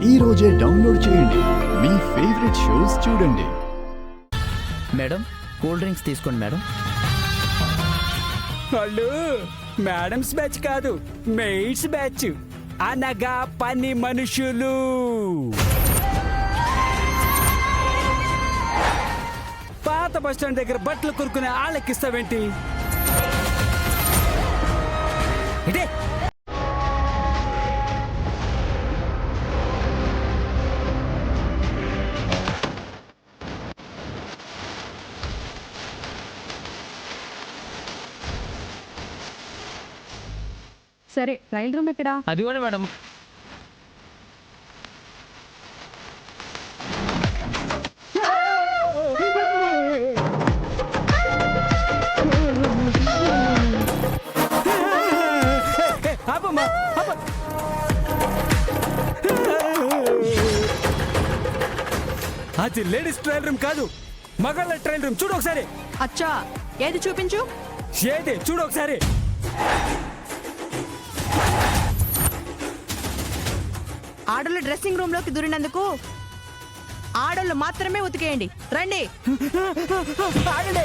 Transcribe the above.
ఈ రోజే డౌన్లోడ్ చేయండి. మీ ఫేవరెట్ షోస్ చూడండి. మేడం, కూల్ డ్రింక్స్ తీసుకోండి మేడం. వాళ్ళు మేడమ్స్ బ్యాచ్ కాదు, మెయిట్స్ బ్యాచ్, అనగా పని మనుషులు. పాత బస్టాండ్ దగ్గర బట్టలు కొనుక్కునే వాళ్ళకిస్తావేంటి? ఇదే సరే, రైల్ రూమ్ ఎక్కడా? అదిగోండి మేడం. ఆపమ్మా, ఆప. అది లేడీస్ ట్రైల్ రూమ్ కాదు, మగాళ్ళ ట్రైల్ రూమ్. చూడు ఒకసారి. అచ్చా, ఏది చూపించు. ఏది చూడు ఒకసారి. ఆడోళ్ళ డ్రెస్సింగ్ రూమ్ లోకి దూరినందుకు ఆడోళ్ళు మాత్రమే ఉతికేయండి. రండి. ఆగండి.